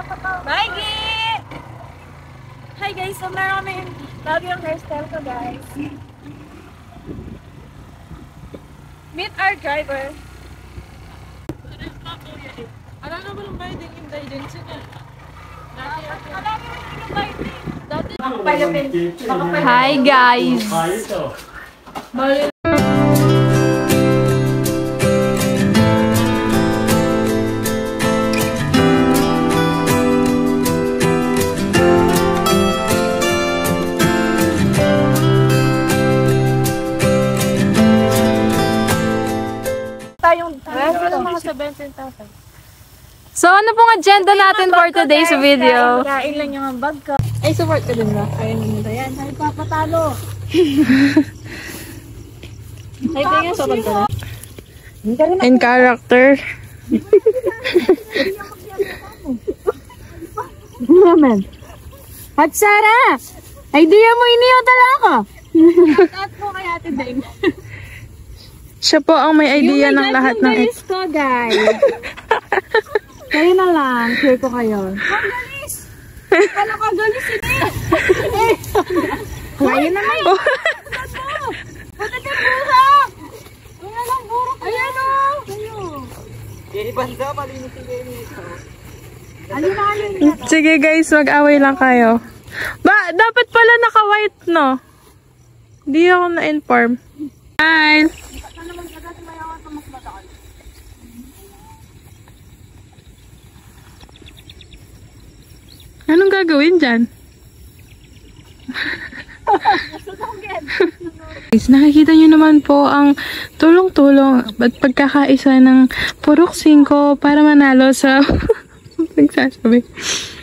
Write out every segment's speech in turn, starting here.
Mikey! Hi guys, so meron kami bago yung hairstyle ko guys. Meet our driver. Alam na ba ng bayad yung indulgence niya? Hi guys! So, ano pong agenda natin for today's video? Kain lang yung bag ko. Ay, support ka din ba? Kaya naman ito. Yan, ay papatalo. Ay, kaya support ka na. In character. Naman. At Sarah! Idea mo, iniyo talaga. At po kay Ate Deng. Siya po ang may idea ng lahat ng Yung ko, guys. Kayo na lang. Share ko kayo. Ang galis! Kala ka galis ini! Kayo na lang. Punta din buha! Wala lang burok. Ayan o! Ibanda, malinisin kayo nito. Alin. Sige guys, mag-away lang kayo. Dapat pala naka-white, no? Hindi ako na-inform. Bye! Anong gagawin dyan? Guys, nakikita nyo naman po ang tulong-tulong at pagkakaisa ng purok 5 para manalo sa nagsasabi.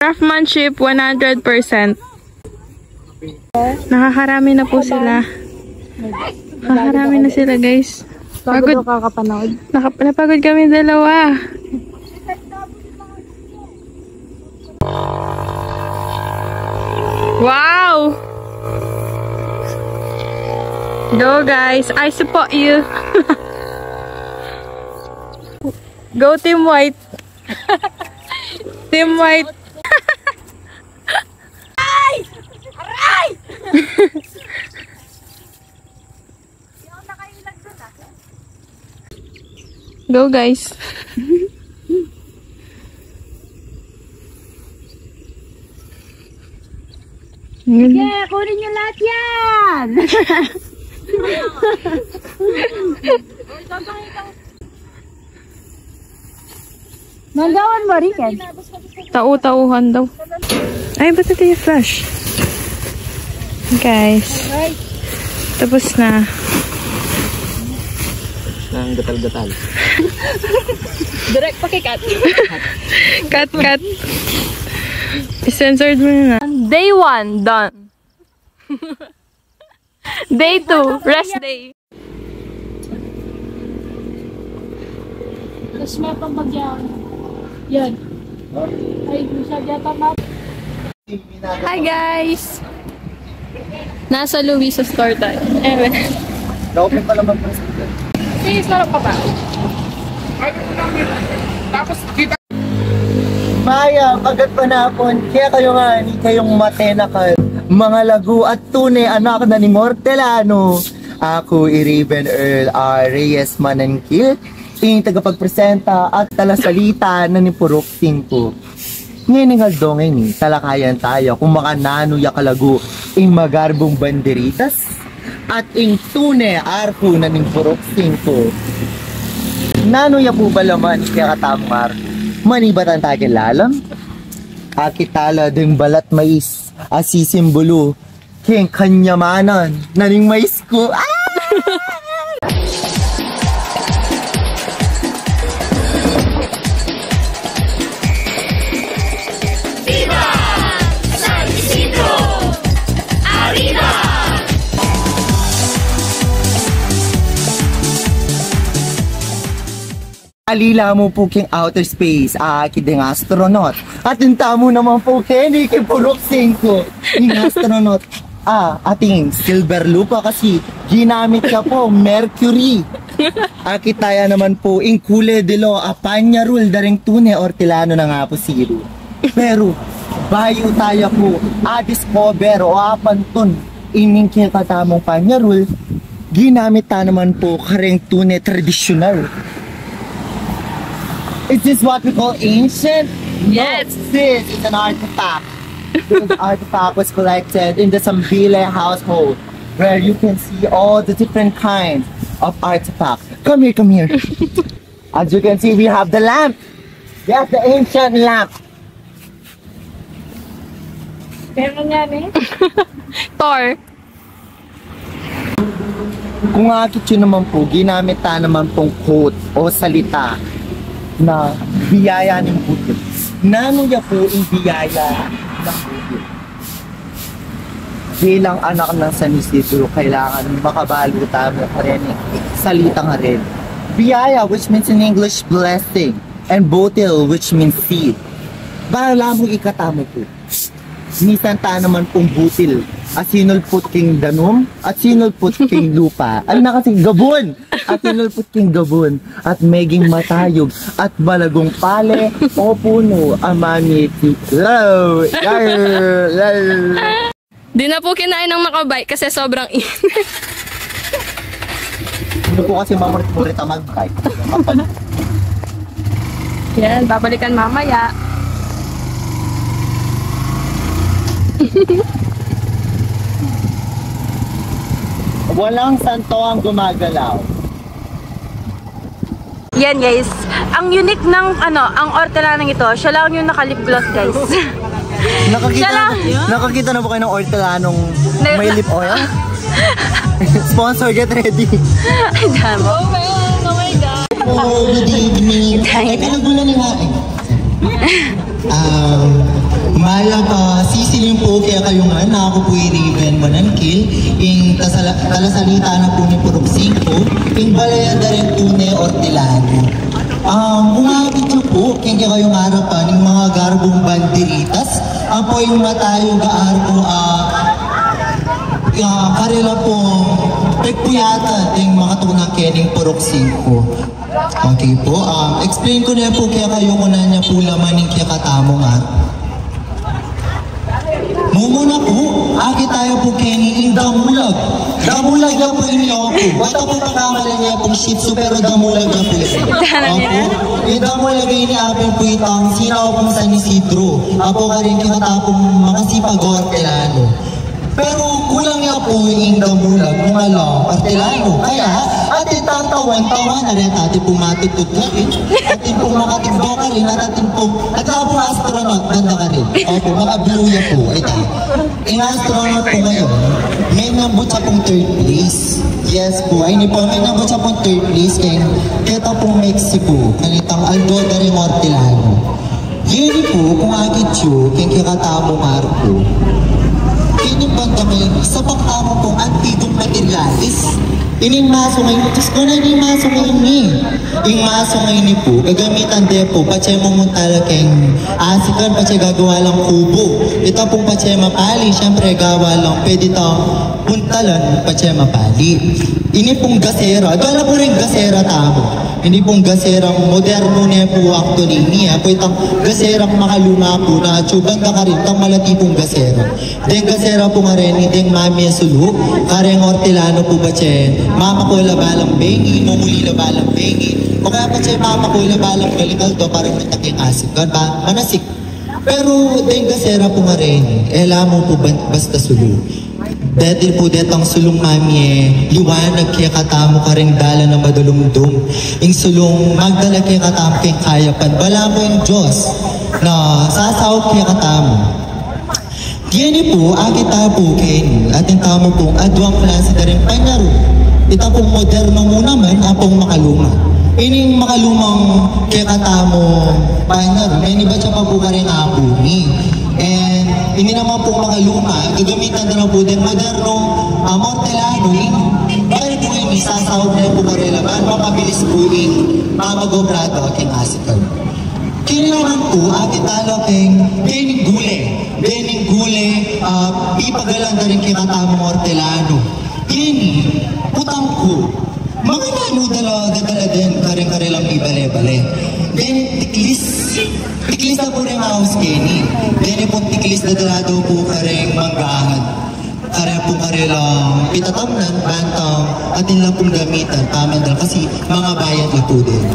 Craftsmanship 100%. Nakakarami na po sila. Nakakarami na sila guys. Pagod ka kapanood. Napagod kami dalawa. Wow! Go guys, I support you. Go Team White. Team White. Aray! Aray! Go guys. Sige, kunin nyo lahat yan! Nanggawan mo, Riken? Tau-tauhan daw. Ay, ba't ito yung flash? Guys. Tapos na. Nang gatal-gatal. Direct pakikat. Cut. I-censored mo na. Day 1, done. Day 2, rest day. Tapos may pambagyan. Yan. Ay, masyadya tama. Hi guys! Nasa Luisa store tayo. Na-open pa naman po. Sige, sarap pa ba? Tapos kita. Maya, pagkat panapon, kaya kayo nga, ni kayong matenakal, mga lagu at tunay anak na ni Mortelano. Ako, Iriben Earl R. Reyes Manangkil, yung tagapagpresenta at talasalita na ni Purok 5. Ngayon ng haldongay ni, talakayan tayo kung makanano ya kalagu, ing magarbong banderitas, at ing tunay arko na ni Purok 5. Nano ya po ba laman kaya katamar? Manibatan tayo lalam? Akitala ding balat mais, asisimbolo, king kanyamanan, naning mais ko. ¡Viva! ¡San Isidro! ¡Arriba! Alila mo po king outer space, kiding astronaut. At yung tamo naman po Kenny, king Purok 5, king astronaut. Ating silver lupa kasi ginamit ka po, Mercury. Akitaya naman po, ing kule de lo, apanya rule, daring tune, ortilano na nga po siro. Pero, bayo tayo po, discover o apantun, ining kikatamong panyarul, ginamit ta naman po kareng tunay tradisyonal. Is this what we call ancient? Yes. No, this is an artifact. This artifact was collected in the Sambile household, where you can see all the different kinds of artifacts. Come here. As you can see, we have the lamp. Yes, the ancient lamp. Pero nga eh. Thor. Kung akit yun naman po, ginamit ta naman pong quote o salita na biyaya ng butil. Nanuya po ang biyaya ng butil. Bilang anak ng San Isidro, kailangan makabalo tayo ka rin salita nga rin. Biyaya, which means in English, blessing. And butil, which means seed. Bala mo ikatamo po. Minsan ta naman pong butil. At sinulpot king danum, at sinulpot king lupa. Ano na kasi gabon! At sinulpot king gabon. At meging matayog. At balagong pale o puno. Amani tiklo. Di na po kinain ng makabike kasi sobrang init. Ano po kasi mamurit-murit ang mag-bike. Yan, babalikan mamaya. Walang santo ang gumagalaw. Yan guys, ang unique ng ang ortelanong ito, siya lang yung naka-lip gloss guys. Nakakita na po kayo ng ortelanong may lip oil? Sponsor, get ready. Ay, damo. Oh man, oh my God. Oh, good evening. Ay, pinagulan ni Maki. Maya pa, sisiling po kaya kayo nga na ako po i-Raven Manangkil, ing talasalita na po ni Purok 5, ing balaya na rin tunay ortilano. Umabit nyo po, kaya kayong harapan ng mga garbong banderitas, po yung matayo gaarbo, karela po, pekpuyatan ng mga tunang kening Purok 5. Okay po, explain ko na po kaya kayo muna niya po laman ng kaya katamo nga. Mumuna po, aki tayo po kini in damulag. Damulag na po inyo po. Wata po pagkamalan niya pong shih tzu pero damulag na po ito. Opo, damulag ini apin po itang sinaw pong San Isidro. Apo ka rin kinatapong mga sipag-ortelano. Pero kulang niya po yung damulag, mga lang, artelano. Kaya, atin tatawan na rin, atin pong matutut na rin, atin pong makatigdo ka rin, at atin pong, at saka pong astronaut, banda ka rin. Opo, mga bluya po, ito. Yung astronaut po ngayon, may nambot sa pong third place. Yes po, ay po, may nambot sa pong third place, kaya kita pong Mexico, kanitang Aldo de Remortilano. Yun po, kung akit yun, kaya kikatamo Marco. Ini banda may sa pagtama pong antigong materialis. Ining maso ngayon, Diyos ko na ining maso ngayon ni. Ining maso ngayon ni po, gagamitan din po, patsay mumuntala keng asikan, patsay gagawa lang kubo. Ito pong patsay mapali, syempre gawa lang, pwede itong puntalan, patsay mapali. Ini pong gasera, doon po rin gasera tamo. Hindi pong gaserang moderno niya po actually niya. Po itang gaserang makaluma po na tsubanda ka rin, itang malati pong gasera. Deng gasera po nga rin, deng mami sulu, kareng ortilano po ba siya, mama ko labalang bengi, mumuli labalang bengi, o kaya pa siya mama ko labalang galikal to, parang nataking asik, ba? Manasik. Pero deng gasera po nga rin, alam mo po basta sulu. Dahil po detang sulong mami liwanag kaya katamo ka rin dala na madulumdum. Ing sulong magdala kaya katamo kaya kayapan. Bala mo yung Diyos na sasaw kaya katamo. Diyan po, agit po kayo. Ating tamo pong adwang klase na rin panyaro. Ito pong moderno mo naman, apong makaluma. Ining makalumang kaya katamo panyaro. May iba siya pa po ka rin apo ni. And hindi naman po makaluma, gagamitan na lang po din modernong mortelano. Bakit po yung isasahog na po karelaban, mapabilis po yung mamagobrado aking asikan. Kaya naman po, aking talo aking bening gule, ipagalan na rin kinatamo mortelano. Kini, putang ko, mga nano dala din karing-karelang ibale-bale. Then, tiklis na po rin house Kenny. Then, po tiklis na dala daw po ka rin manggahan. Kare po lang pitatamnan, bantang, atin lang pong gamitan, pamandal, kasi mga bayad na po din.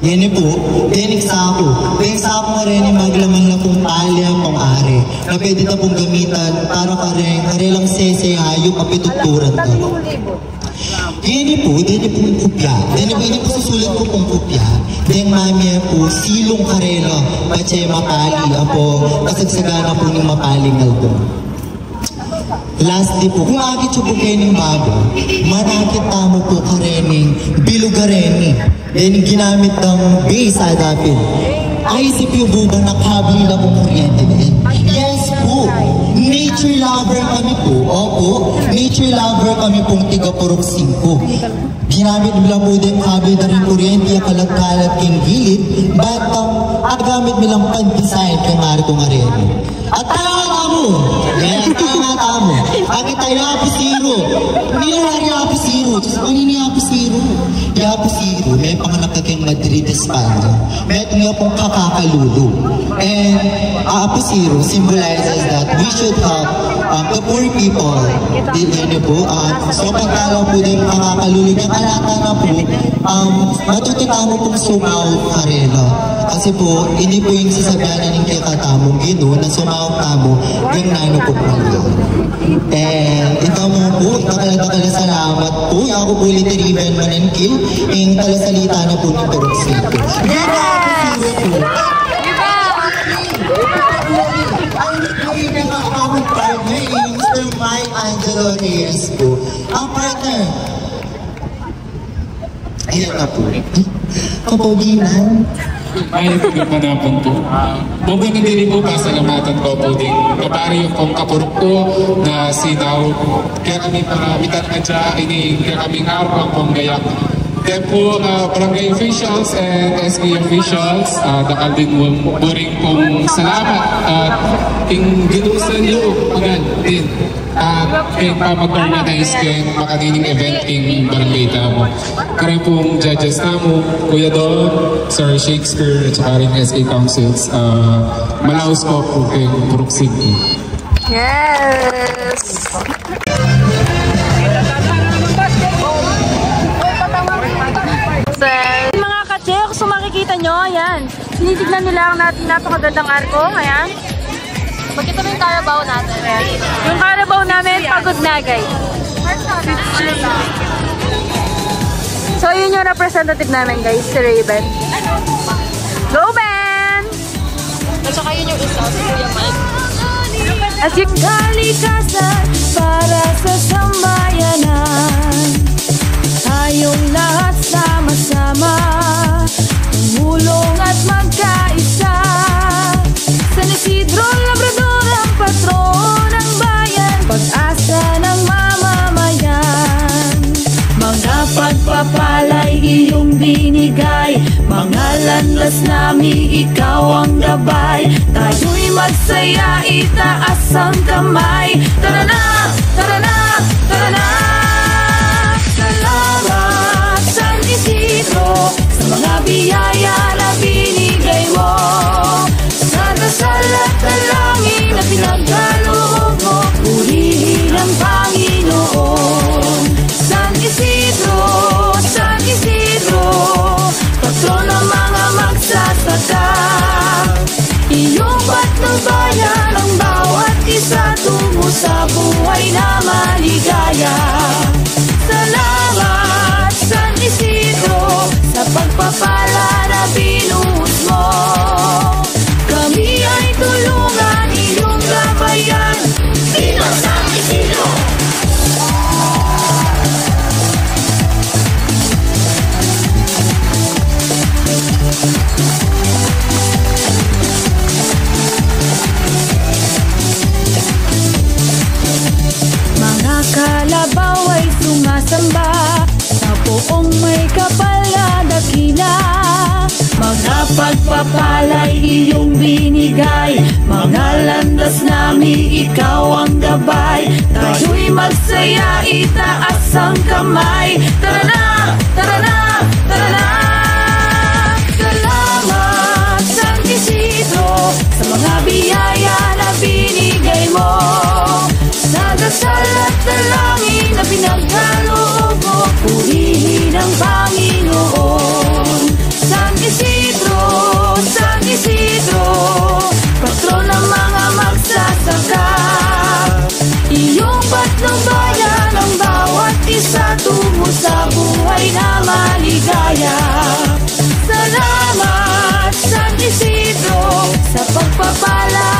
Yan po, then eksako. Then eksako nga rin yung maglaman na pong palya pong are, na pwede na pong gamitan para kare lang seseha yung kapituturan ka. Yan po yung kupya. Yan po susulit ko pong kupya. Then mami po, silong karela, pache mapali, po, kasagsagana po ng mapaling aldo. Lastly po, kung agit siya po kayo ng bago, manakit tamo po karening bilugareni. Then ginamit ng base adapin. Ay isip yung buba na kabli lang kong kuryente. Yes po, nature lover kami po. Opo, nature lover kami pong tiga-purok 5. Ginamit lang po din kabli na rin kuryente yung kalat-kalat king gilid. But agamit nilang pan-design kay Marito Areni. At tama mo! Yes, tama mo. Bakit tayo Yapo-Zero? Hindi na Yapo-Zero. Diyos ko, hindi Yapo-Zero. Yapo-Zero, may panganak na kayong Madrid, Espanya. May ito nga pong kakakalulu. And Yapo-Zero symbolizes that we should help the poor people. Yan po. So, pagkala po din kakakalulu niya, kalata na po, matututamo pong sumaw karela. Kasi po, hindi po yung sasabihan ng kakatamong gino na sumaw tamo yung nano po po. And ito mo po, nakala salamat po. Ako po litiriban manangkil, yung talasalita na po ni Perok-Cinco. Ang partner yung Mr. Mike Angelo Reyes po. Ang partner. Ayan na po. Kapoginan. Ay, pagkapanapon po. Mabuti din po pasalamatan ko po din. Kapari yung pong kapurok ko na sinaw. Kaya kami paramitan na dyan, kaya kami araw ang pong gayak. Then po, barangay officials and SK officials, dakal din mo rin pong salamat at ginusan nyo agad din. At pamag-organize kayong makanining event in barangay tamo. Kaya pong judges tamo, Kuya Don, Sir Shakespeare, at saka rin SK Councils, malaos ko po kayong Purok-Cinco. Yes! Mga ka-check, so makikita nyo, ayan. Sinitignan nila ang napakagandang arko, ayan. Magkita mo yung Carabao natin. Ayan. Yung Carabao namin, pagod na guys. So yun yung representative namin guys, si Raven. Go Ben! At saka yun yung isa, si Kuya Mike. As yung kalikasan para sa sambayanan, tayong lahat sama-sama, tumulong at magkaisa. San Isidro, Labrador ang patron ng bayan, pag-asa ng mamamayan. Mga pagpapalay iyong binigay, mga landas namin ikaw ang gabay. Tayo'y magsaya, itaas ang kamay. Tara na, tara na, tara na. Salamat San Isidro sa mga biyaya na binigay mo, sa dasal at dalangin na pinagkaloob mo. Purihin ang Panginoon. San Isidro, San Isidro, patron ng mga magsasaka. Iyong patnubayan ang bawat isa tungo sa buhay na maligaya. Salamat San Isidro sa pagpapala na binuhos mo. Kami ay tulungan iyong gabayan. Viva San Isidro! Mga kalabaw ay sumasamba sa buong may kapal na dakila. Mga pagpapalay iyong binigay, mga landas namin ikaw ang gabay. Tayo'y magsaya, itaas ang kamay. Tara na, tara na, tara na. Salamat ng Panginoon. San Isidro, San Isidro, patron ng mga magsasaka. Iyong patlong bayan ang bawat isa tungo sa buhay na maligaya. Salamat, San Isidro, sa pagpapala